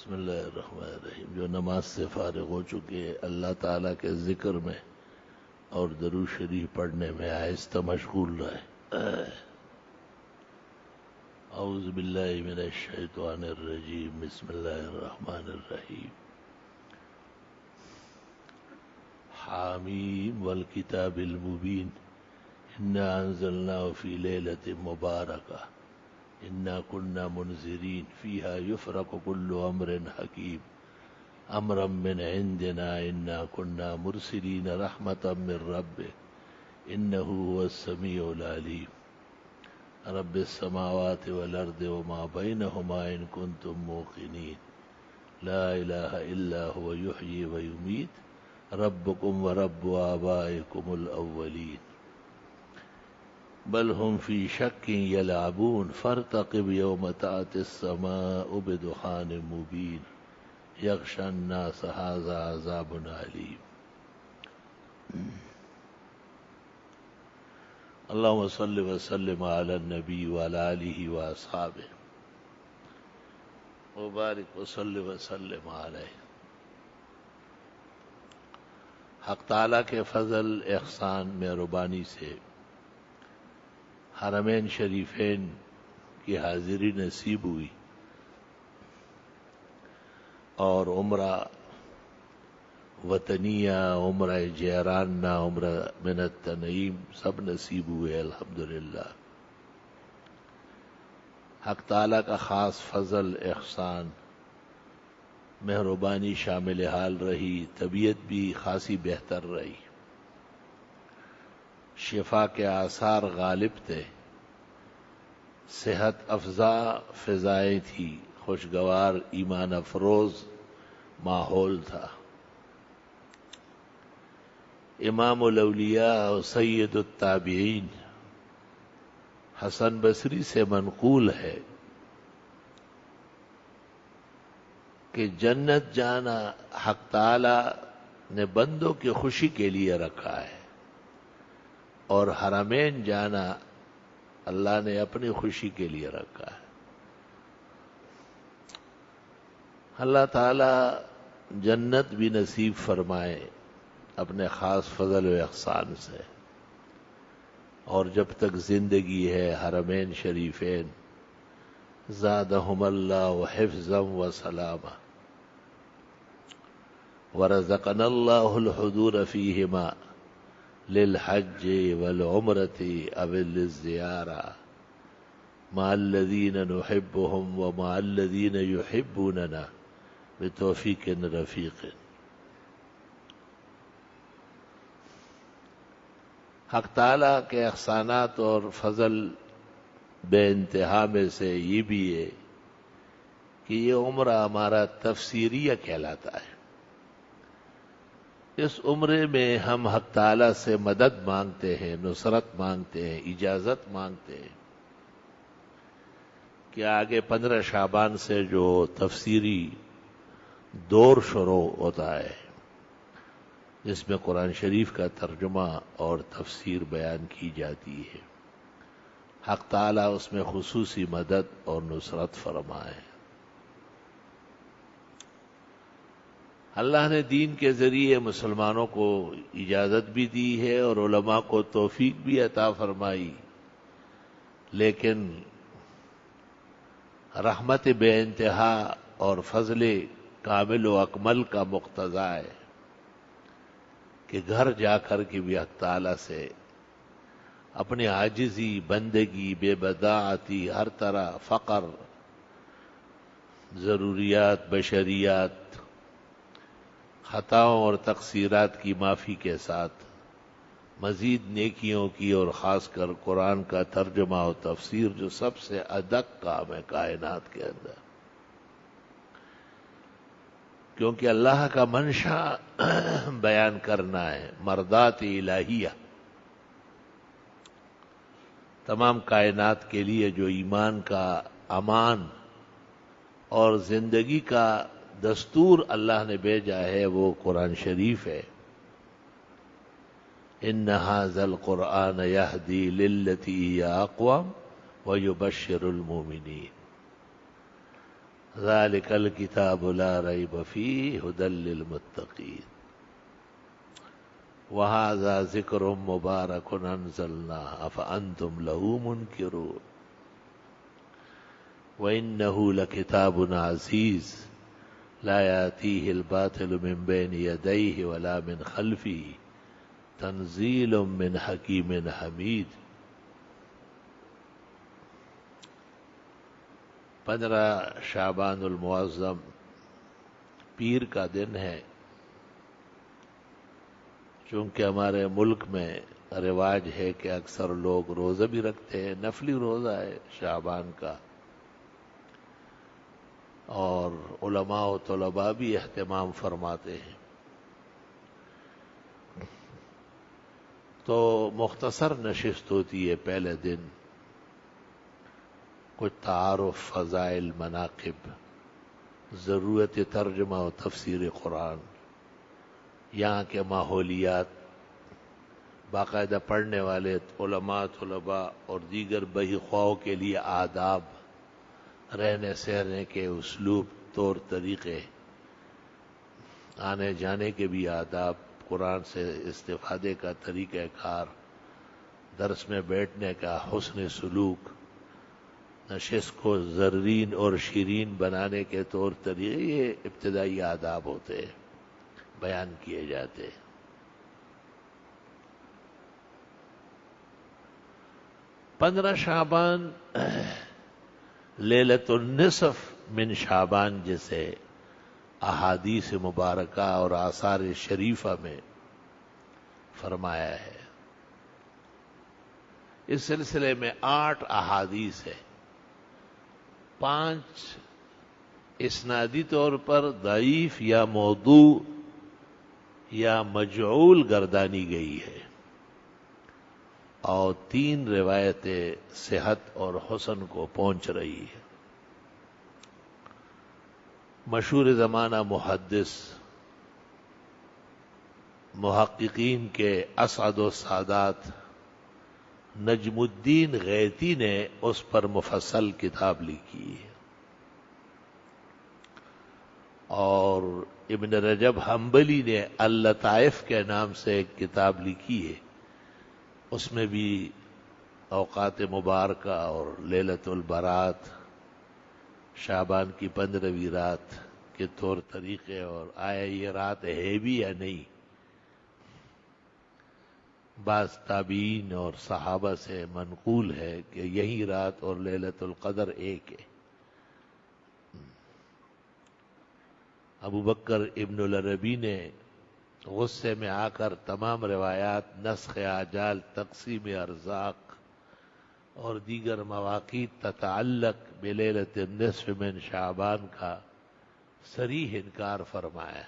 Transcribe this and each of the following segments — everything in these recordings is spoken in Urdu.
بسم اللہ الرحمن الرحیم. جو نماز سے فارغ ہو چکے اللہ تعالیٰ کے ذکر میں اور درود شریف پڑھنے میں آہستہ مشغول رہے. اعوذ باللہ من الشیطان الرجیم. بسم اللہ الرحمن الرحیم. حامیم والکتاب المبین انا انزلناه فی لیلۃ مبارکہ انا كنا منذرین فیہا یفرق کل امر حکیم امرا من عندنا انا كنا مرسلین رحمتا من ربک انہ هو السمیع العلیم رب السماوات والارض وما بینہما ان کنتم موقنین لا الہ الا هو یحیی ویمیت ربکم ورب آبائکم الاولین بل هم فی شک یلعبون فارتقب یوم تأتی السماء بدخان مبین یغشی الناس هذا عذاب علیم. اللہم صل وسلم علی النبی وعلی آلہ واصحابہ وبارک وصلی وسلم علیہ. حق تعالیٰ کے فضل احسان مہربانی سے حرمین شریفین کی حاضری نصیب ہوئی اور عمرہ وطنیہ، عمرہ جیرانہ، عمرہ من التنعیم سب نصیب ہوئے الحمدللہ. حق تعالیٰ کا خاص فضل احسان مہربانی شامل حال رہی. طبیعت بھی خاصی بہتر رہی، شفا کے آثار غالب تھے، صحت افزا فضائیں تھی، خوشگوار ایمان افروز ماحول تھا. امام الاولیاء و سید التابعین حسن بصری سے منقول ہے کہ جنت جانا حق تعالی نے بندوں کی خوشی کے لیے رکھا ہے اور حرمین جانا اللہ نے اپنی خوشی کے لیے رکھا ہے. اللہ تعالی جنت بھی نصیب فرمائے اپنے خاص فضل و احسان سے، اور جب تک زندگی ہے حرمین شریفین زادہم اللہ حفظا و سلاما ورزقنا اللہ الحضور فیہما للحج والعمرة او للزیارہ مع الذین نحبهم ومع الذین یحبوننا بتوفیق رفیق. حق تعالیٰ کے احسانات اور فضل بے انتہا میں سے یہ بھی ہے کہ یہ عمرہ ہمارا تفسیریہ کہلاتا ہے. اس عمرے میں ہم حق تعالیٰ سے مدد مانگتے ہیں، نصرت مانگتے ہیں، اجازت مانگتے ہیں کہ آگے 15 شعبان سے جو تفسیری دور شروع ہوتا ہے جس میں قرآن شریف کا ترجمہ اور تفسیر بیان کی جاتی ہے، حق تعالیٰ اس میں خصوصی مدد اور نصرت فرمائے. اللہ نے دین کے ذریعے مسلمانوں کو اجازت بھی دی ہے اور علماء کو توفیق بھی عطا فرمائی، لیکن رحمت بے انتہا اور فضل کامل و اکمل کا مقتضا ہے کہ گھر جا کر کے بھی حق تعالیٰ سے اپنی عاجزی، بندگی، بے بداعتی، ہر طرح فقر، ضروریات، بشریات، خطاؤں اور تقصیرات کی معافی کے ساتھ مزید نیکیوں کی اور خاص کر قرآن کا ترجمہ و تفسیر جو سب سے ادق کام ہے کائنات کے اندر، کیونکہ اللہ کا منشا بیان کرنا ہے، مرضات الہیہ تمام کائنات کے لیے جو ایمان کا امان اور زندگی کا دستور اللہ نے بھیجا ہے وہ قرآن شریف ہے. ان ھذا القرآن یہدی للتی ہی اقوم ویبشر المؤمنین. ذالک الکتاب لا ریب فیہ ھدی للمتقین وہذا ذکر مبارک انزلناہ افانتم لہ منکرون وإنه لكتاب عزيز لا يأتيه الباطل من بين يديه ولا من خلفه تنزيل من حكيم حميد 15 شعبان المعظم پیر کا دن ہے۔ چونکہ ہمارے ملک میں رواج ہے کہ اکثر لوگ روزہ بھی رکھتے ہیں، نفلی روزہ ہے شعبان کا، اور علماء و طلباء بھی اہتمام فرماتے ہیں۔ تو مختصر نشست ہوتی ہے پہلے دن، کچھ تعارف، فضائل، مناقب، ضرورت ترجمہ و تفسیر قرآن، یہاں کے ماحولیات، باقاعدہ پڑھنے والے علماء، طلباء اور دیگر بہی خواہوں کے لیے آداب، رہنے سہنے کے اسلوب، طور طریقے، آنے جانے کے بھی آداب، قرآن سے استفادے کا طریقہ کار، درس میں بیٹھنے کا حسن سلوک، نشست کو زرین اور شیرین بنانے کے طور طریقے، یہ ابتدائی آداب ہوتے ہیں، بیان کیے جاتے ہیں۔ پندرہ شعبان لیلۃ النصف من شعبان جسے احادیث مبارکہ اور آثار شریفہ میں فرمایا ہے۔ اس سلسلے میں 8 احادیث ہے، 5 اسنادی طور پر ضعیف یا موضوع یا مجعول گردانی گئی ہے، اور 3 روایتیں صحت اور حسن کو پہنچ رہی ہے۔ مشہور زمانہ محدث، محققین کے اسعد و سادات نجم الدین غیتی نے اس پر مفصل کتاب لکھی ہے، اور ابن رجب حنبلی نے اللطائف کے نام سے ایک کتاب لکھی ہے، اس میں بھی اوقات مبارکہ اور لیلۃ البرات، شعبان کی 15ویں رات کے طور طریقے، اور آیا یہ رات ہے بھی یا نہیں، بعض تابعین اور صحابہ سے منقول ہے کہ یہی رات اور لیلۃ القدر ایک ہے۔ ابو بکر ابن العربی نے غصے میں آ کر تمام روایات نسخ آجال، تقسیم ارزاق اور دیگر مواقیت تتعلق بلیلۃ النصف من شعبان کا صریح انکار فرمایا۔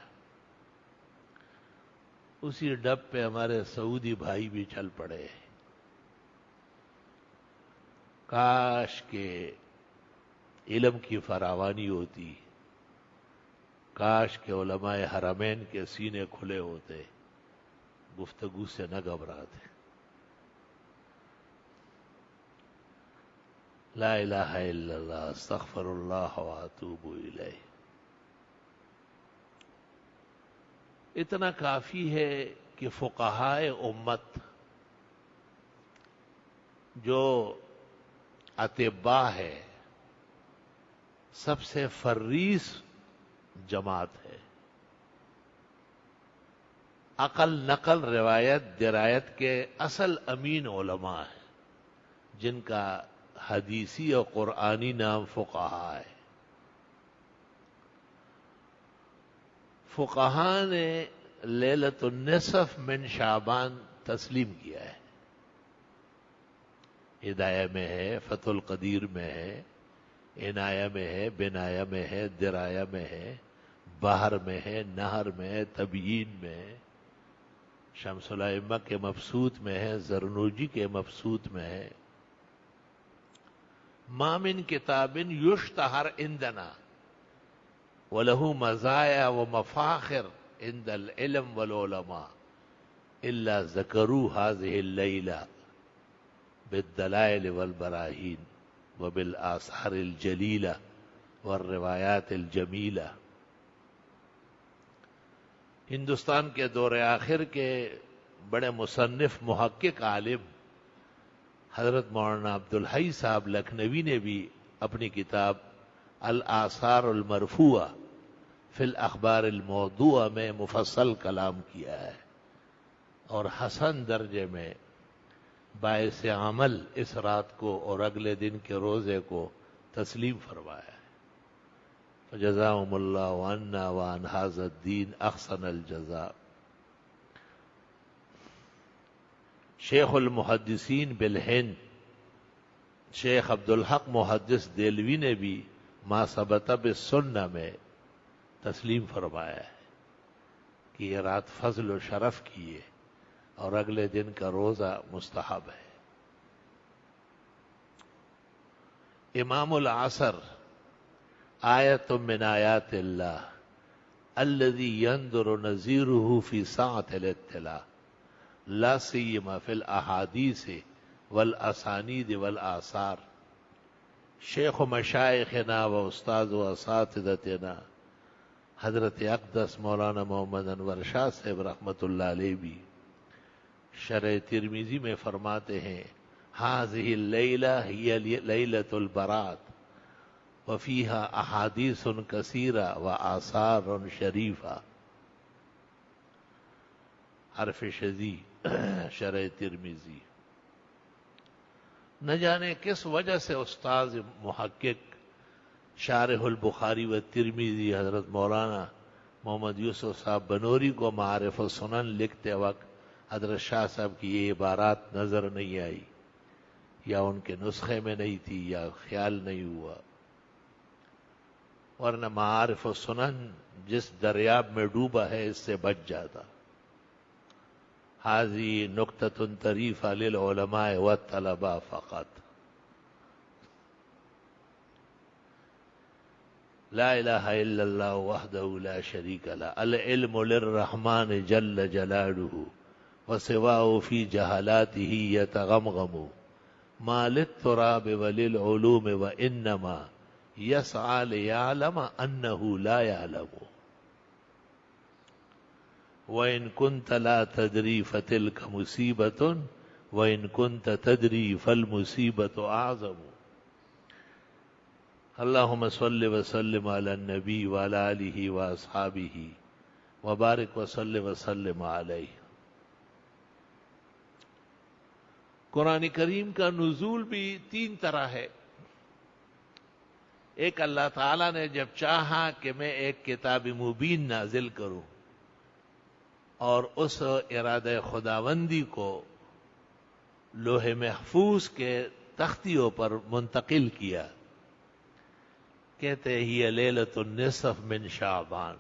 اسی ڈب پہ ہمارے سعودی بھائی بھی چل پڑے۔ کاش کہ علم کی فراوانی ہوتی، کاش کہ علماء حرمین کے سینے کھلے ہوتے، گفتگو سے نہ گھبراتے۔ لا الہ الا اللہ، استغفر اللہ واتوب الیہ۔ اتنا کافی ہے کہ فقہائے امت جو اطباء ہے، سب سے فریس جماعت ہے، عقل نقل روایت درایت کے اصل امین علماء ہیں، جن کا حدیثی اور قرآنی نام فقہا ہے۔ فقہا نے لیلۃ النصف من شعبان تسلیم کیا ہے، ہدایہ میں ہے، فتح القدیر میں ہے، عنایہ میں ہے، بنایہ میں ہے، درایہ میں ہے، بحر میں ہے، نہر میں ہے، تبیین میں ہے، شمس الائمہ کے مبسوط میں ہے، زرنوجی کے مبسوط میں ہے۔ ما من کتاب یشتہر عندنا وَلَهُ مَزَايَا وَمَفَاخِرْ عِنْدَ الْعِلْمِ وَالْعُلَمَاءِ إِلَّا ذَكَرُوا هَذِهِ اللَّيْلَةَ بِالدَّلَائِلِ وَالْبَرَاهِينِ وَبِالْآثَارِ الْجَلِيلَةِ والروایات الجمیلہ. ہندوستان کے دور آخر کے بڑے مصنف محقق عالم حضرت مولانا عبدالحی صاحب لکھنوی نے بھی اپنی کتاب الآثار المرفوعہ فی الاخبار الموضوعہ میں مفصل کلام کیا ہے اور حسن درجے میں باعث عمل اس رات کو اور اگلے دن کے روزے کو تسلیم فرمایا ہے. فجزاهم اللہ عنا وعن ھذا الدین احسن الجزاء. شیخ المحدثین بالہند شیخ عبدالحق محدث دہلوی نے بھی ما ثبت بالسنہ میں تسلیم فرمایا ہے کہ یہ رات فضل و شرف کی ہے اور اگلے دن کا روزہ مستحب ہے. امام العصر آیت من آیات اللہ الذی ينظر نظیرہ فی ساعة الاطلاع لا سیما فی الاحادیث والاسانید والآثار. شیخ و مشائخنا و استاد و اساتذتنا حضرت اقدس مولانا محمد انور شاہ صاحب رحمۃ اللہ علیہ بھی شرح ترمذی میں فرماتے ہیں هذه اللیلہ ہی لیلۃ البرات وفیہا احادیث کثیرہ و آثار شریفہ. حرف شذی شرح ترمذی. نہ جانے کس وجہ سے استاذ محقق شارح البخاری و ترمذی حضرت مولانا محمد یوسف صاحب بنوری کو معارف السنن لکھتے وقت حضرت شاہ صاحب کی یہ عبارات نظر نہیں آئی یا ان کے نسخے میں نہیں تھی یا خیال نہیں ہوا، ورنہ معارف السنن جس دریاب میں ڈوبا ہے اس سے بچ جاتا. حاضی نقطۃ طریفہ للعلماء والطلباء فقط. لا الہ الا اللہ وحدہ لا شریک لہ العلم للرحمن جل جلالہ وسواہ فی جہالاتہ یتغمغم ما للتراب وللعلوم وانما یسعی لیعلم انہ لا یعلم. وَإِن كُنْتَ لَا تَدْرِي فَتِلْكَ مُصِیبَةٌ وَإِن كُنْتَ تَدْرِي فَالْمُصِیبَةُ أَعْظَمُ. اللہم صل وسلم علی النبی وعلی آلہ واصحابہ وبارک وصل وسلم علیہ. قرآن کریم کا نزول بھی تین طرح ہے. ایک اللہ تعالیٰ نے جب چاہا کہ میں ایک کتاب مبین نازل کروں اور اس ارادہ خداوندی کو لوح محفوظ کے تختیوں پر منتقل کیا. کہتے ہی لیلۃ النصف من شعبان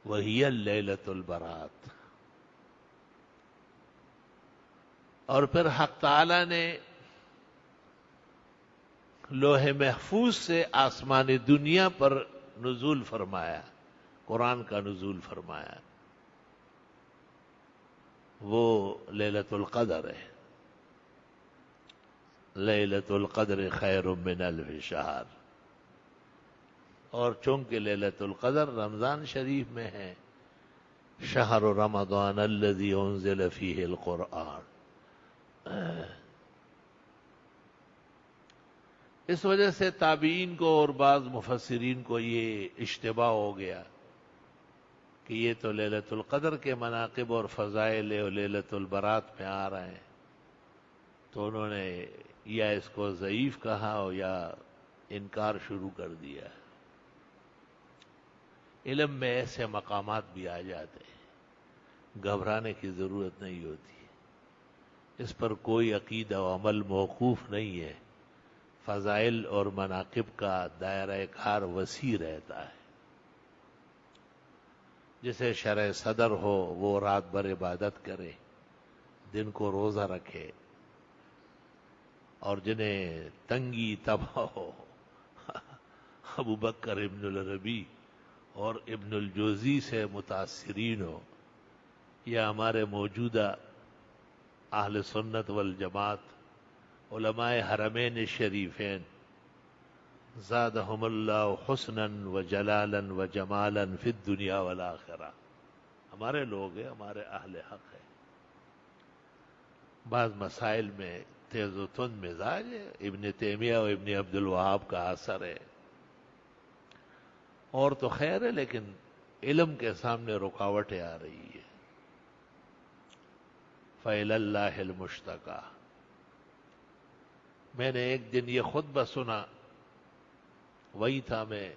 وہی لیلۃ البرات. اور پھر حق تعالی نے لوح محفوظ سے آسمان دنیا پر نزول فرمایا، قرآن کا نزول فرمایا. وہ لیلۃ القدر ہے. لیلۃ القدر خیر من الف شہر. اور چونکہ لیلۃ القدر رمضان شریف میں ہے، شہر رمضان الذی انزل فیہ القرآن، اس وجہ سے تابعین کو اور بعض مفسرین کو یہ اشتباہ ہو گیا کہ یہ تو لیلۃ القدر کے مناقب اور فضائل اور لیلۃ البرات میں آ رہے ہیں، تو انہوں نے یا اس کو ضعیف کہا یا انکار شروع کر دیا. علم میں ایسے مقامات بھی آ جاتے ہیں، گھبرانے کی ضرورت نہیں ہوتی. اس پر کوئی عقیدہ و عمل موقوف نہیں ہے. فضائل اور مناقب کا دائرہ کار وسیع رہتا ہے. جسے شرح صدر ہو وہ رات بھر عبادت کرے، دن کو روزہ رکھے، اور جنہیں تنگی تباہ ہو ابو بکر ابن العربی اور ابن الجوزی سے متاثرین ہو، یا ہمارے موجودہ اہل سنت والجماعت علماء حرمین شریفین زادہم اللہ حسنا و جلالا و جمالا فی الدنیا والآخرہ. ہمارے لوگ ہیں، ہمارے اہل حق ہیں. بعض مسائل میں تیز و تند مزاج ہے، ابن تیمیہ و ابن عبد الوہاب کا اثر ہے. اور تو خیر ہے، لیکن علم کے سامنے رکاوٹیں آ رہی ہے. فَإِلَى اللَّهِ الْمُشْتَكَى. میں نے ایک دن یہ خطبہ سنا، وہی تھا میں،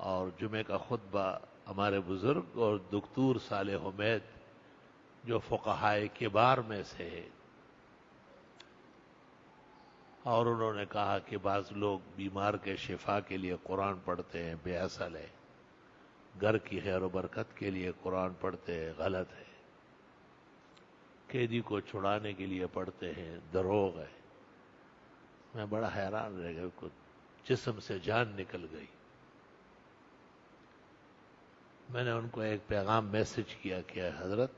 اور جمعے کا خطبہ ہمارے بزرگ اور دکتور صالح حمید جو فقہائے کبار میں سے ہے، اور انہوں نے کہا کہ بعض لوگ بیمار کے شفا کے لیے قرآن پڑھتے ہیں، بے اصل ہے. گھر کی خیر و برکت کے لیے قرآن پڑھتے ہیں، غلط ہے. قیدی کو چھڑانے کے لیے پڑھتے ہیں، دروغ ہے. میں بڑا حیران رہ گیا، کچھ جسم سے جان نکل گئی. میں نے ان کو ایک پیغام میسج کیا کہ حضرت،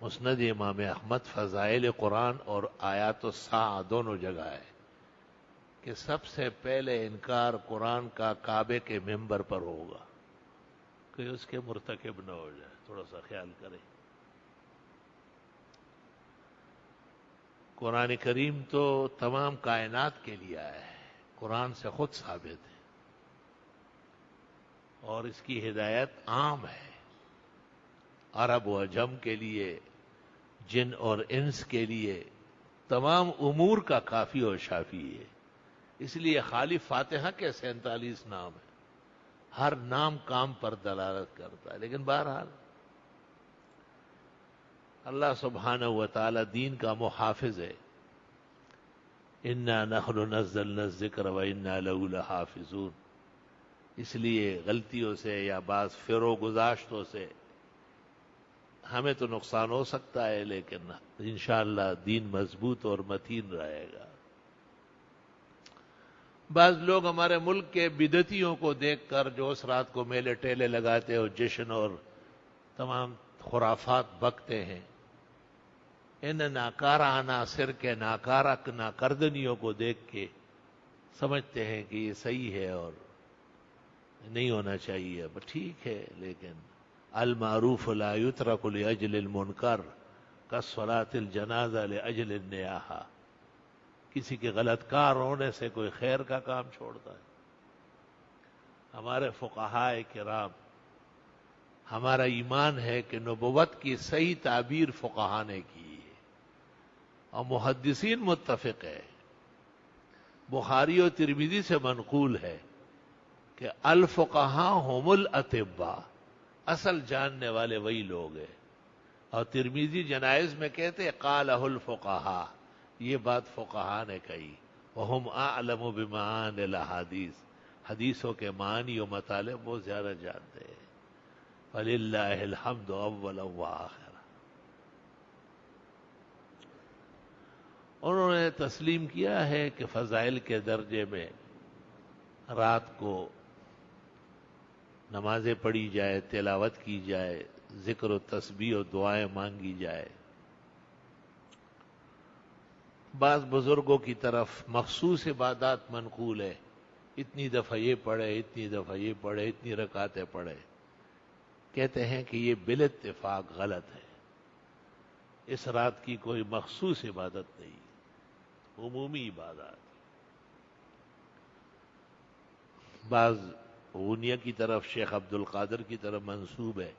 مسند امام احمد فضائل قرآن اور آیات الساعہ دونوں جگہ ہے کہ سب سے پہلے انکار قرآن کا کعبے کے ممبر پر ہوگا، کہ اس کے مرتکب نہ ہو جائے. تھوڑا سا خیال کریں. قرآن کریم تو تمام کائنات کے لیے آیا ہے، قرآن سے خود ثابت ہے، اور اس کی ہدایت عام ہے، عرب و عجم کے لیے، جن اور انس کے لیے، تمام امور کا کافی اور شافی ہے. اس لیے خالی فاتحہ کے 47 نام ہیں، ہر نام کام پر دلالت کرتا ہے. لیکن بہرحال اللہ سبحانہ و تعالی دین کا محافظ ہے. انا نحن نزلنا الذکر و انا لہ لحافظون. اس لیے غلطیوں سے یا بعض فرو گزاشتوں سے ہمیں تو نقصان ہو سکتا ہے، لیکن انشاءاللہ دین مضبوط اور متین رہے گا. بعض لوگ ہمارے ملک کے بدعتیوں کو دیکھ کر جو اس رات کو میلے ٹیلے لگاتے اور جشن اور تمام خرافات بکتے ہیں، ان ناکارہ عناصر کے ناکارہ ناکردنیوں کو دیکھ کے سمجھتے ہیں کہ یہ صحیح ہے اور نہیں ہونا چاہیے. ٹھیک ہے، لیکن المعروف لا یترک لاجل المنکر کالصلاۃ الجنازہ لاجل النیاحہ. کسی کے غلط کار ہونے سے کوئی خیر کا کام چھوڑتا ہے. ہمارے فقہائے کرام، ہمارا ایمان ہے کہ نبوت کی صحیح تعبیر فقہا نے کی ہے، اور محدثین متفق ہے. بخاری و ترمذی سے منقول ہے کہ الفقہاء هم الاطباء، اصل جاننے والے وہی لوگ ہیں. اور ترمذی جنائز میں کہتے قالہ الفقہاء، یہ بات فقہا نے کہی. وہم اعلم بمعانی الاحادیث، حدیثوں کے معنی و مطالب وہ زیادہ جانتے ہیں. فللہ الحمد اولا وآخرا. انہوں نے تسلیم کیا ہے کہ فضائل کے درجے میں رات کو نمازیں پڑھی جائے، تلاوت کی جائے، ذکر و تسبیح و دعائیں مانگی جائے. بعض بزرگوں کی طرف مخصوص عبادات منقول ہے، اتنی دفعہ یہ پڑھے، اتنی دفعہ یہ پڑھے، اتنی رکعتیں پڑھے. کہتے ہیں کہ یہ بالاتفاق غلط ہے. اس رات کی کوئی مخصوص عبادت نہیں، عمومی عبادات. بعض غنیہ کی طرف شیخ عبد القادر کی طرف منسوب ہے،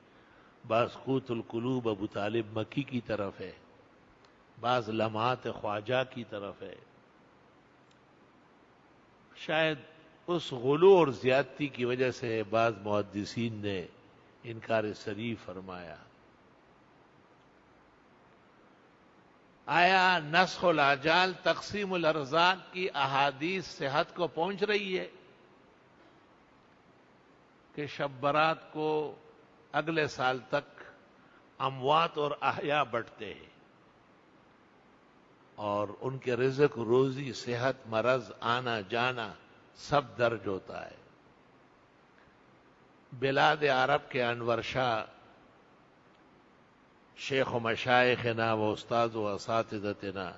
بعض قوت القلوب ابو طالب مکی کی طرف ہے، بعض لمحات خواجہ کی طرف ہے. شاید اس غلو اور زیادتی کی وجہ سے بعض محدثین نے انکار صریح فرمایا. آیا نسخ الاجال، تقسیم الارزاق کی احادیث صحت کو پہنچ رہی ہے کہ شب برات کو اگلے سال تک اموات اور احیاء بٹتے ہیں اور ان کے رزق، روزی، صحت، مرض، آنا جانا سب درج ہوتا ہے؟ بلاد عرب کے انور شاہ شیخ و مشائخنا و استاذ و اساتذتنا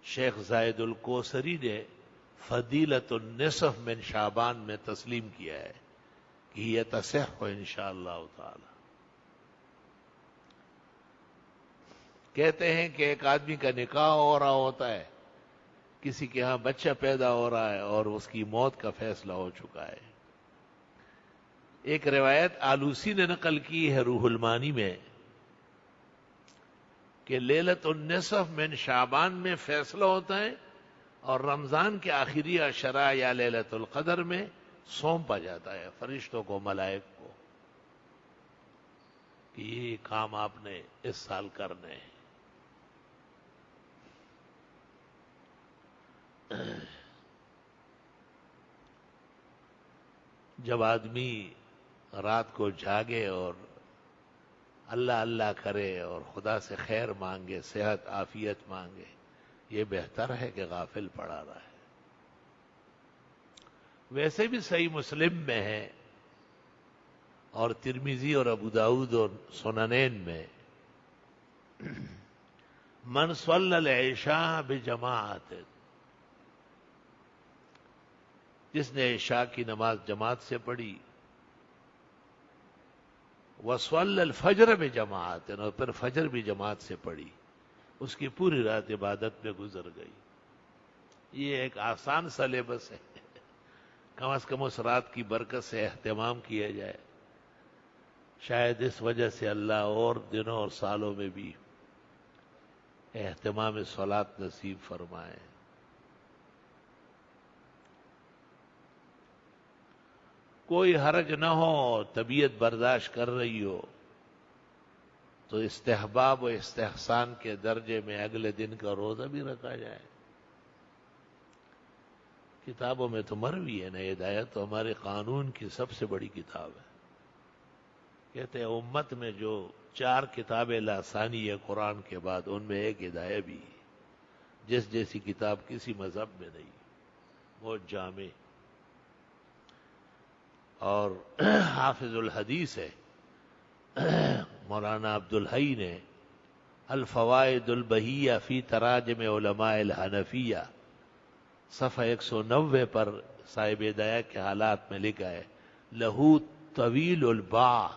شیخ زائد الکوثری نے فضیلت النصف من شعبان میں تسلیم کیا ہے کہ یہ تصح انشاءاللہ تعالی. کہتے ہیں کہ ایک آدمی کا نکاح ہو رہا ہوتا ہے، کسی کے ہاں بچہ پیدا ہو رہا ہے اور اس کی موت کا فیصلہ ہو چکا ہے. ایک روایت آلوسی نے نقل کی ہے روح المانی میں کہ لیلۃ النصف من شعبان میں فیصلہ ہوتا ہے اور رمضان کے آخری عشرہ یا لیلۃ القدر میں سونپا جاتا ہے فرشتوں کو، ملائک کو، کہ یہ کام آپ نے اس سال کرنے ہیں. جب آدمی رات کو جاگے اور اللہ اللہ کرے اور خدا سے خیر مانگے، صحت عافیت مانگے، یہ بہتر ہے کہ غافل پڑا رہا ہے. ویسے بھی صحیح مسلم میں ہے اور ترمذی اور ابو داؤد اور سننین میں، من صلی العشاء بجماعت، جس نے عشاء کی نماز جماعت سے پڑھی، وصلی الفجر بجماعت، اور پھر فجر بھی جماعت سے پڑھی، اس کی پوری رات عبادت میں گزر گئی. یہ ایک آسان سلیبس ہے، کم از کم اس رات کی برکت سے اہتمام کیا جائے. شاید اس وجہ سے اللہ اور دنوں اور سالوں میں بھی اہتمام صلاۃ نصیب فرمائے. کوئی حرج نہ ہو، طبیعت برداشت کر رہی ہو تو استحباب و استحسان کے درجے میں اگلے دن کا روزہ بھی رکھا جائے. کتابوں میں تو مروی ہے نا، ہدایت تو ہمارے قانون کی سب سے بڑی کتاب ہے. کہتے ہیں امت میں جو 4 کتابیں لاثانی ہے قرآن کے بعد، ان میں ایک ہدایت بھی ہے، جس جیسی کتاب کسی مذہب میں نہیں، بہت جامع. اور حافظ الحدیث ہے مولانا عبدالحی نے الفوائد البہیہ فی تراجم علماء الحنفیہ صفحہ 190 پر صاحب ہدایت کے حالات میں لکھا ہے، لہو طویل الباع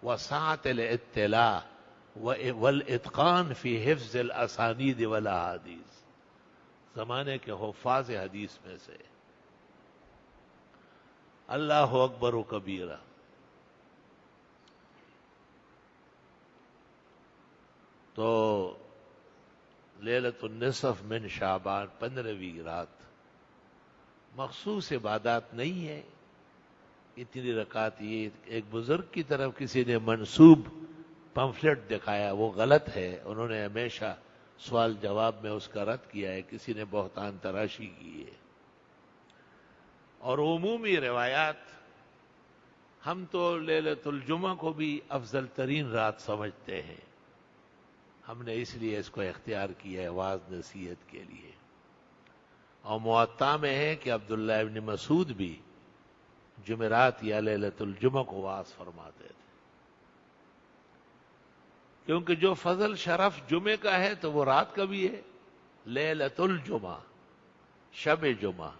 وسعت الاطلاع والاتقان فی حفظ الاسانید والاحادیث. زمانے کے حفاظ حدیث میں سے. اللہ اکبر و کبیرہ. تو لیلۃ النصف من شعبان 15ویں رات مخصوص عبادات نہیں ہے. اتنی رکعت، یہ ایک بزرگ کی طرف کسی نے منسوب پمفلٹ دکھایا، وہ غلط ہے. انہوں نے ہمیشہ سوال جواب میں اس کا رد کیا ہے، کسی نے بہتان تراشی کی ہے. اور عمومی روایات، ہم تو لیلۃ الجمعہ کو بھی افضل ترین رات سمجھتے ہیں، ہم نے اس لیے اس کو اختیار کیا ہے واعظ نصیحت کے لیے. اور موطا میں ہے کہ عبداللہ ابن مسعود بھی جمعرات یا لیلۃ الجمعہ کو واعظ فرماتے تھے، کیونکہ جو فضل شرف جمعے کا ہے تو وہ رات کا بھی ہے. لیلۃ الجمعہ، شب جمعہ.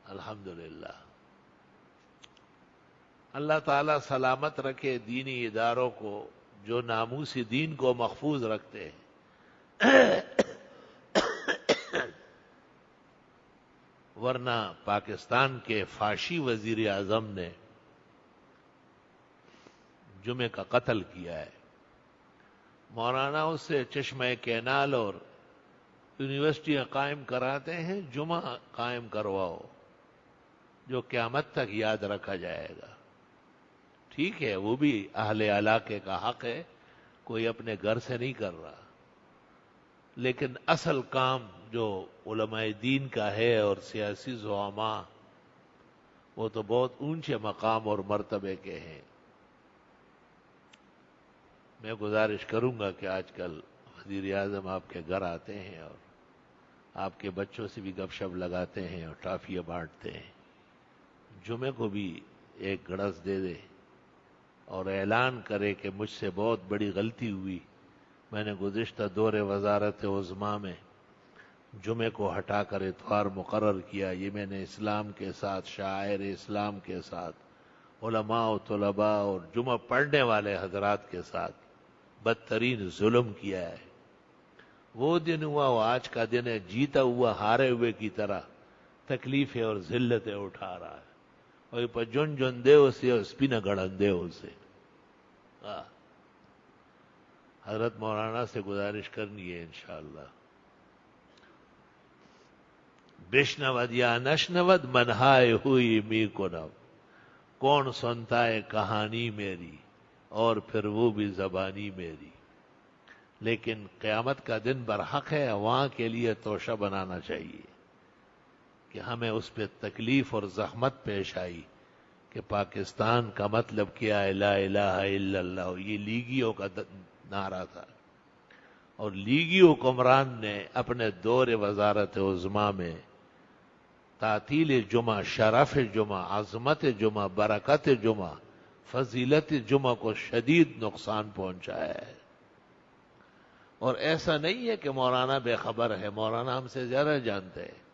الحمدللہ. اللہ تعالی سلامت رکھے دینی اداروں کو جو ناموسی دین کو محفوظ رکھتے ہیں. ورنہ پاکستان کے فاشی وزیر اعظم نے جمعے کا قتل کیا ہے. مولانا اس سے چشمہ کینال اور یونیورسٹیاں قائم کراتے ہیں، جمعہ قائم کرواؤ جو قیامت تک یاد رکھا جائے گا. ٹھیک ہے، وہ بھی اہل علاقے کا حق ہے، کوئی اپنے گھر سے نہیں کر رہا، لیکن اصل کام جو علماء دین کا ہے اور سیاسی زعماء، وہ تو بہت اونچے مقام اور مرتبے کے ہیں. میں گزارش کروں گا کہ آج کل وزیر اعظم آپ کے گھر آتے ہیں اور آپ کے بچوں سے بھی گپ شپ لگاتے ہیں اور ٹافیاں بانٹتے ہیں. جمعے کو بھی ایک گڑس دے دے اور اعلان کرے کہ مجھ سے بہت بڑی غلطی ہوئی، میں نے گزشتہ دور وزارت عظمیٰ میں جمعے کو ہٹا کر اتوار مقرر کیا، یہ میں نے اسلام کے ساتھ، شاعر اسلام کے ساتھ، علماء و طلباء اور جمعہ پڑھنے والے حضرات کے ساتھ بدترین ظلم کیا ہے۔ وہ دن ہوا وہ آج کا دن ہے، جیتا ہوا ہارے ہوئے کی طرح تکلیفیں اور ذلتیں اٹھا رہا ہے، اور پر جن جن دے اسے اور اسپینہ گڑن دے اسے۔ حضرت مولانا سے گزارش کرنی ہے انشاءاللہ۔ بشنود یا نشنود منہائے ہوئی می کنب، کون سنتا ہے کہانی میری اور پھر وہ بھی زبانی میری۔ لیکن قیامت کا دن برحق ہے، وہاں کے لیے توشہ بنانا چاہیے کہ ہمیں اس پہ تکلیف اور زحمت پیش آئی کہ پاکستان کا مطلب کیا ہے، لا الہ الا اللہ، یہ لیگیوں کا نعرہ تھا، اور لیگی حکمران نے اپنے دور وزارت عظمیٰ میں تعطیل جمعہ، شرف جمعہ، عظمت جمعہ، برکت جمعہ، فضیلت جمعہ کو شدید نقصان پہنچایا ہے۔ اور ایسا نہیں ہے کہ مولانا بے خبر ہے، مولانا ہم سے زیادہ جانتے ہیں،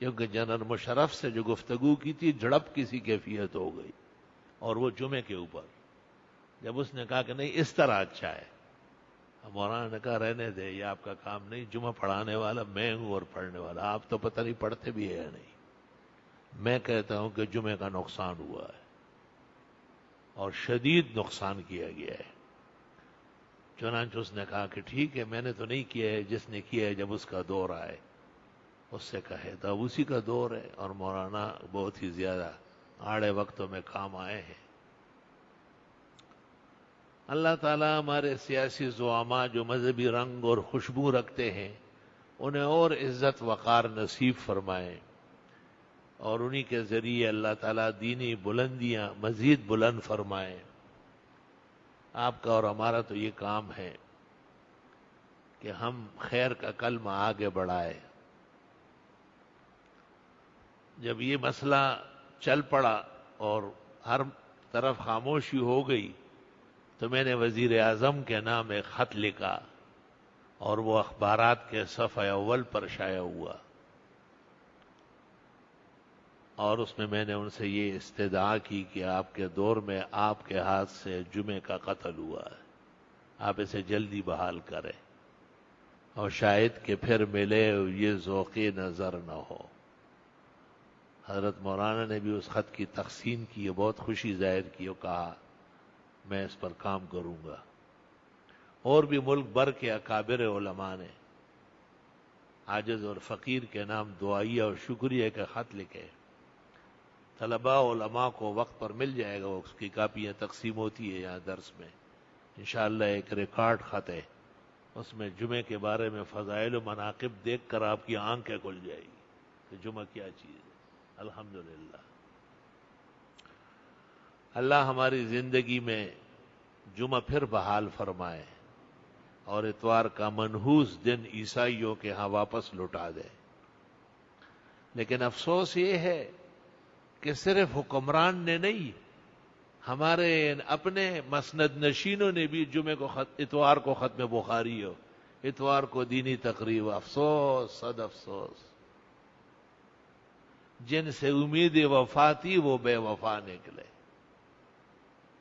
کیونکہ جنرل مشرف سے جو گفتگو کی تھی جھڑپ کسی کیفیت ہو گئی، اور وہ جمعے کے اوپر، جب اس نے کہا کہ نہیں اس طرح اچھا ہے، مولانا نے کہا رہنے دے، یہ آپ کا کام نہیں، جمعہ پڑھانے والا میں ہوں اور پڑھنے والا آپ تو پتہ نہیں پڑھتے بھی ہے یا نہیں۔ میں کہتا ہوں کہ جمعے کا نقصان ہوا ہے اور شدید نقصان کیا گیا ہے۔ چنانچہ اس نے کہا کہ ٹھیک ہے، میں نے تو نہیں کیا ہے، جس نے کیا ہے جب اس کا دور آئے اس سے کہے، تو اب اسی کا دور ہے، اور مولانا بہت ہی زیادہ آڑے وقتوں میں کام آئے ہیں۔ اللہ تعالیٰ ہمارے سیاسی زعماء جو مذہبی رنگ اور خوشبو رکھتے ہیں انہیں اور عزت وقار نصیب فرمائے، اور انہی کے ذریعے اللہ تعالیٰ دینی بلندیاں مزید بلند فرمائے۔ آپ کا اور ہمارا تو یہ کام ہے کہ ہم خیر کا کلمہ آگے بڑھائے۔ جب یہ مسئلہ چل پڑا اور ہر طرف خاموشی ہو گئی تو میں نے وزیر اعظم کے نام ایک خط لکھا، اور وہ اخبارات کے صفحہ اول پر شائع ہوا، اور اس میں نے ان سے یہ استدعا کی کہ آپ کے دور میں آپ کے ہاتھ سے جمعے کا قتل ہوا ہے، آپ اسے جلدی بحال کریں، اور شاید کہ پھر ملے یہ ذوق نظر نہ ہو۔ حضرت مولانا نے بھی اس خط کی تقسیم کی، بہت خوشی ظاہر کی اور کہا میں اس پر کام کروں گا۔ اور بھی ملک بھر کے اکابر علماء نے عاجز اور فقیر کے نام دعائیہ اور شکریہ کا خط لکھے۔ طلباء علماء کو وقت پر مل جائے گا، اس کی کاپیاں تقسیم ہوتی ہے یہاں درس میں، انشاءاللہ ایک ریکارڈ خط ہے، اس میں جمعے کے بارے میں فضائل و مناقب دیکھ کر آپ کی آنکھیں کھل جائے گی کہ جمعہ کیا چیز ہے۔ الحمدللہ اللہ ہماری زندگی میں جمعہ پھر بحال فرمائے اور اتوار کا منحوس دن عیسائیوں کے ہاں واپس لوٹا دے۔ لیکن افسوس یہ ہے کہ صرف حکمران نے نہیں، ہمارے اپنے مسند نشینوں نے بھی جمعے کو اتوار کو ختم بخاری ہو، اتوار کو دینی تقریب، افسوس صد افسوس، جن سے امید وفا تھی وہ بے وفا نکلے،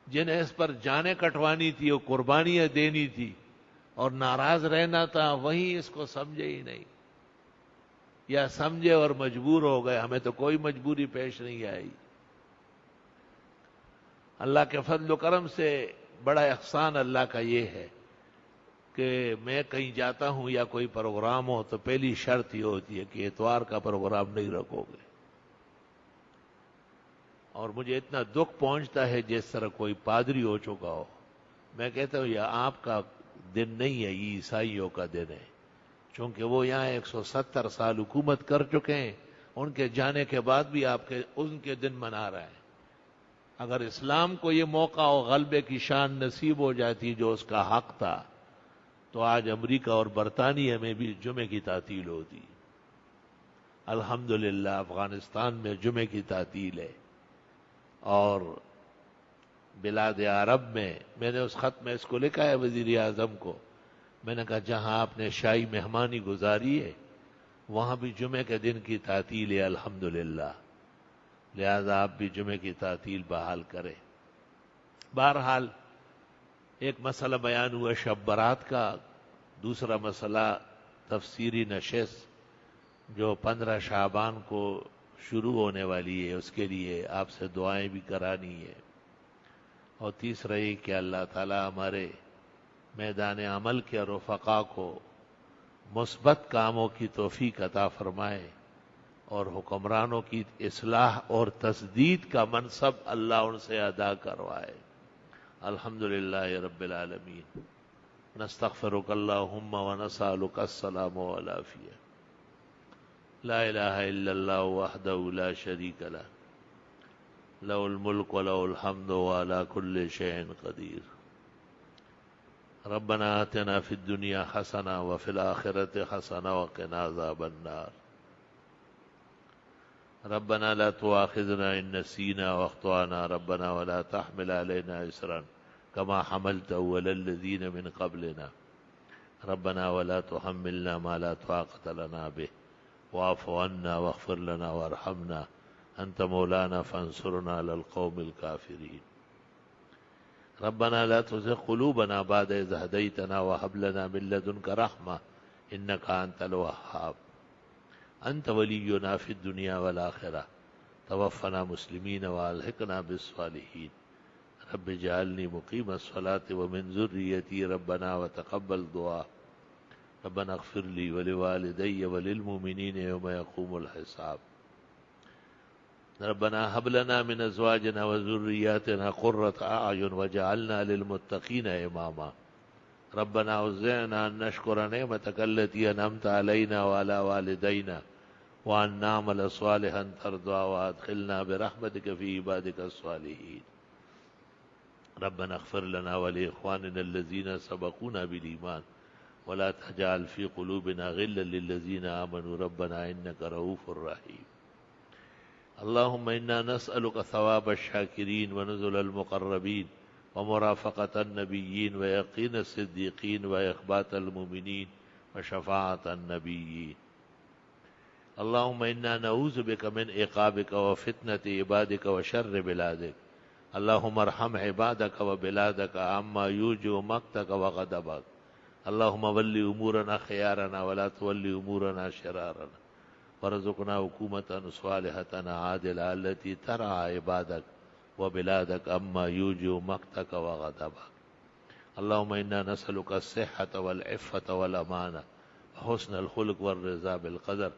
جنہیں اس پر جانیں کٹوانی تھی اور قربانیاں دینی تھی اور ناراض رہنا تھا، وہیں اس کو سمجھے ہی نہیں، یا سمجھے اور مجبور ہو گئے۔ ہمیں تو کوئی مجبوری پیش نہیں آئی۔ اللہ کے فضل و کرم سے بڑا احسان اللہ کا یہ ہے کہ میں کہیں جاتا ہوں یا کوئی پروگرام ہو تو پہلی شرط یہ ہوتی ہے کہ اتوار کا پروگرام نہیں رکھو گے، اور مجھے اتنا دکھ پہنچتا ہے جس طرح کوئی پادری ہو چکا ہو، میں کہتا ہوں یہ آپ کا دن نہیں ہے، یہ عیسائیوں کا دن ہے، چونکہ وہ یہاں 170 سال حکومت کر چکے ہیں، ان کے جانے کے بعد بھی آپ کے ان کے دن منا رہے ہیں۔ اگر اسلام کو یہ موقع اور غلبے کی شان نصیب ہو جاتی جو اس کا حق تھا تو آج امریکہ اور برطانیہ میں بھی جمعے کی تعطیل ہوتی۔ الحمدللہ افغانستان میں جمعے کی تعطیل ہے، اور بلاد عرب میں نے اس خط میں اس کو لکھا ہے وزیر اعظم کو، میں نے کہا جہاں آپ نے شاہی مہمانی گزاری ہے وہاں بھی جمعے کے دن کی تعطیل ہے الحمدللہ، لہذا آپ بھی جمعے کی تعطیل بحال کریں۔ بہرحال ایک مسئلہ بیان ہوا شب برات کا، دوسرا مسئلہ تفسیری نشست جو 15 شعبان کو شروع ہونے والی ہے، اس کے لیے آپ سے دعائیں بھی کرانی ہے، اور تیسرا یہ کہ اللہ تعالی ہمارے میدان عمل کے رفقا کو مثبت کاموں کی توفیق عطا فرمائے، اور حکمرانوں کی اصلاح اور تسدید کا منصب اللہ ان سے ادا کروائے۔ الحمدللہ رب العالمین، نستغفرک اللہم ونسألک السلام والعافیہ، لا الہ الا اللہ وحدہ لا شریک لہ، لہ الملک ولہ الحمد وعلی کل شیء قدیر۔ ربنا آتنا فی الدنیا حسنہ وفی الآخرۃ حسنہ وقنا عذاب النار۔ ربنا لا تؤاخذنا ان نسینا واخطأنا ربنا ولا تحمل علينا إصرا كما حملته على الذين من قبلنا ربنا ولا تحملنا ما لا طاقة لنا به واعف عنا واغفر لنا وارحمنا أنت مولانا فانصرنا على القوم الكافرين ربنا لا تزغ قلوبنا بعد إذ هديتنا وهب لنا من لدنك رحمة إنك أنت الوهاب انت ولینا فی الدنیا والآخرہ توفنا مسلمین والحقنا بالصالحین رب اجعلنی مقیم الصلاة ومن ذریتی ربنا وتقبل دعا ربنا اغفر لی ولوالدی وللمؤمنین یوم یقوم الحساب ربنا هب لنا من ازواجنا وذریاتنا قرة اعین وجعلنا للمتقین اماما ربنا اوزعنا ان نشکر نعمتك التي انعمت علينا وعلى والدينا وان نعمل صالحا ترضى وادخلنا برحمتك في عبادك الصالحين ربنا اغفر لنا ولاخواننا الذين سبقونا بالايمان ولا تجعل في قلوبنا غلا للذين امنوا ربنا انك رؤوف رحيم اللهم انا نسألك ثواب الشاكرين ونزل المقربين ومرافقة النبيين ويقين الصديقين وإخبات المؤمنين وشفاعة النبيين اللهم إنا نعوذ بك من عقابك وفتنة عبادك وشر بلادك اللهم ارحم عبادك وبلادك عما يوجب مقتك وغضبك اللهم ول أمورنا خيارنا ولا تول أمورنا شرارنا وارزقنا حكومة صالحة عادلة التي ترعى عبادك وبلادك أما يوجب مقتك وغضبك اللهم إنا نسألك الصحة والعفة والأمانة وحسن الخلق والرضا بالقدر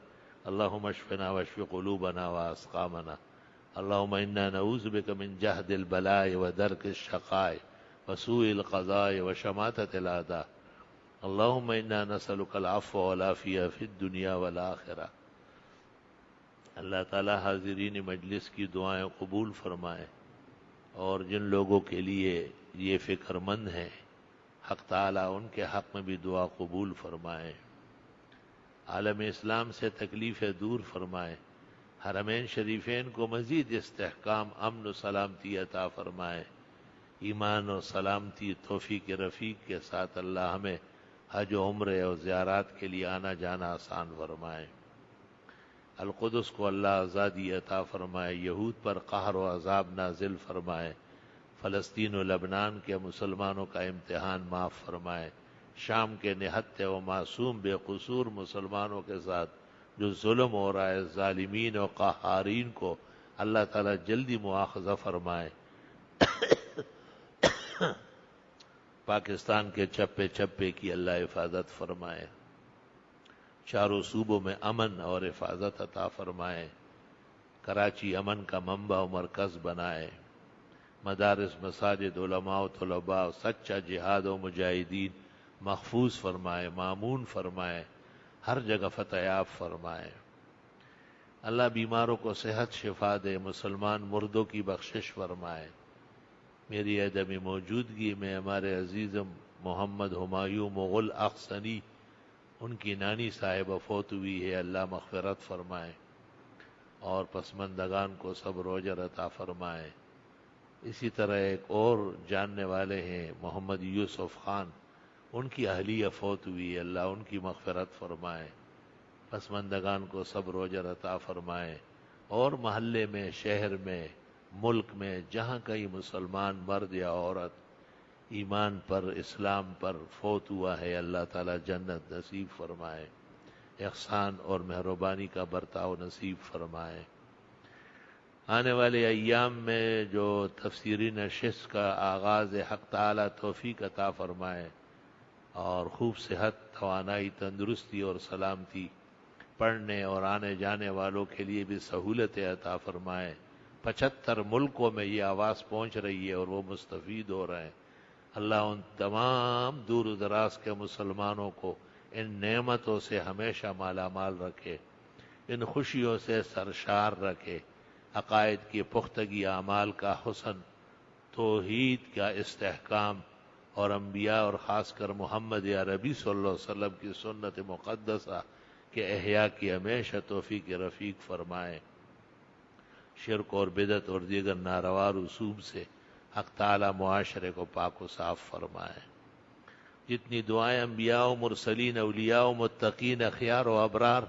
اللهم اشفنا واشف قلوبنا وأسقامنا اللهم إنا نعوذ بك من جهد البلاء ودرك الشقاء وسوء القضاء وشماتة الأعداء اللهم إنا نسألك العفو والعافية في الدنيا والآخرة اللہ تعالی حاضرین مجلس کی دعائیں قبول فرمائے، اور جن لوگوں کے لیے یہ فکر مند ہیں حق تعالی ان کے حق میں بھی دعا قبول فرمائے، عالم اسلام سے تکلیفیں دور فرمائے، حرمین شریفین کو مزید استحکام، امن و سلامتی عطا فرمائے، ایمان و سلامتی توفیق رفیق کے ساتھ اللہ ہمیں حج و عمرے اور زیارات کے لیے آنا جانا آسان فرمائے، القدس کو اللہ آزادی عطا فرمائے، یہود پر قہر و عذاب نازل فرمائے، فلسطین و لبنان کے مسلمانوں کا امتحان معاف فرمائے، شام کے نہتے و معصوم بے قصور مسلمانوں کے ساتھ جو ظلم ہو رہا ہے، ظالمین و قہارین کو اللہ تعالیٰ جلدی مواخذہ فرمائے، پاکستان کے چپے چپے کی اللہ حفاظت فرمائے، چاروں صوبوں میں امن اور حفاظت عطا فرمائے، کراچی امن کا منبع و مرکز بنائے، مدارس، مساجد، علماء و طلباء، سچا جہاد و مجاہدین محفوظ فرمائے، مامون فرمائے، ہر جگہ فتح یاب فرمائے، اللہ بیماروں کو صحت شفا دے، مسلمان مردوں کی بخشش فرمائے، میری عدم موجودگی میں ہمارے عزیز محمد ہمایوں مغل اخسنی ان کی نانی صاحبہ فوت ہوئی ہے، اللہ مغفرت فرمائے اور پسماندگان کو صبر و اجر عطا فرمائے۔ اسی طرح ایک اور جاننے والے ہیں محمد یوسف خان، ان کی اہلیہ فوت ہوئی ہے، اللہ ان کی مغفرت فرمائے، پسماندگان کو صبر و اجر عطا فرمائے، اور محلے میں، شہر میں، ملک میں جہاں کہیں مسلمان مرد یا عورت ایمان پر، اسلام پر فوت ہوا ہے، اللہ تعالیٰ جنت نصیب فرمائے، احسان اور مہربانی کا برتاؤ نصیب فرمائے۔ آنے والے ایام میں جو تفسیری نشست کا آغاز حق تعالیٰ توفیق عطا فرمائے، اور خوب صحت، توانائی، تندرستی اور سلامتی، پڑھنے اور آنے جانے والوں کے لیے بھی سہولت عطا فرمائے۔ 75 ملکوں میں یہ آواز پہنچ رہی ہے اور وہ مستفید ہو رہے ہیں۔ اللہ ان تمام دور و دراز کے مسلمانوں کو ان نعمتوں سے ہمیشہ مالا مال رکھے، ان خوشیوں سے سرشار رکھے، عقائد کی پختگی، اعمال کا حسن، توحید کا استحکام، اور انبیاء اور خاص کر محمد عربی صلی اللہ علیہ وسلم کی سنت مقدسہ کے احیاء کی ہمیشہ توفیق رفیق فرمائے۔ شرک اور بدعت اور دیگر ناروا رسوم سے حق تعالی معاشرے کو پاک و صاف فرمائے۔ جتنی دعائیں انبیاء و مرسلین، اولیاء و متقین، اخیار و ابرار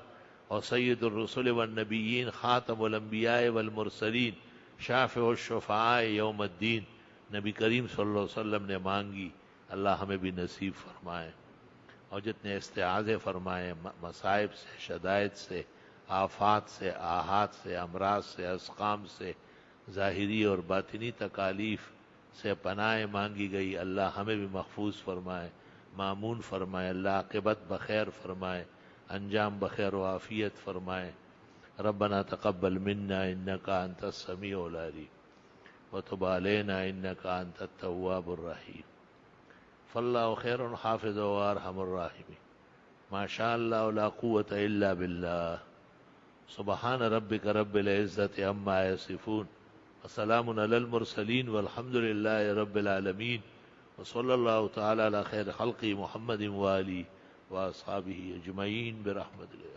اور سید الرسل والنبیین، خاتم الانبیاء والمرسلین، شافع الشفعاء یوم الدین نبی کریم صلی اللہ علیہ وسلم نے مانگی، اللہ ہمیں بھی نصیب فرمائے۔ اور جتنے استعاذے فرمائے مصائب سے، شدائد سے، آفات سے، آحات سے، امراض سے، اسقام سے، ظاہری اور باطنی تکالیف سے پناہ مانگی گئی، اللہ ہمیں بھی محفوظ فرمائے، مامون فرمائے، اللہ عاقبت بخیر فرمائے، انجام بخیر و عافیت فرمائے۔ ربنا تقبل منا انک انت السمیع العلیم وتب علینا انک انت التواب الرحیم۔ فاللہ خیر حافظ و ارحم الراحمین۔ ما شاء اللہ لا قوۃ الا باللہ۔ سبحان ربک رب العزۃ عما یصفون وسلام علی المرسلین والحمد للہ رب العالمین، وصلی اللہ تعالی علی خیر خلقہ محمد وآلہ واصحابہ اجمعین برحمتہ۔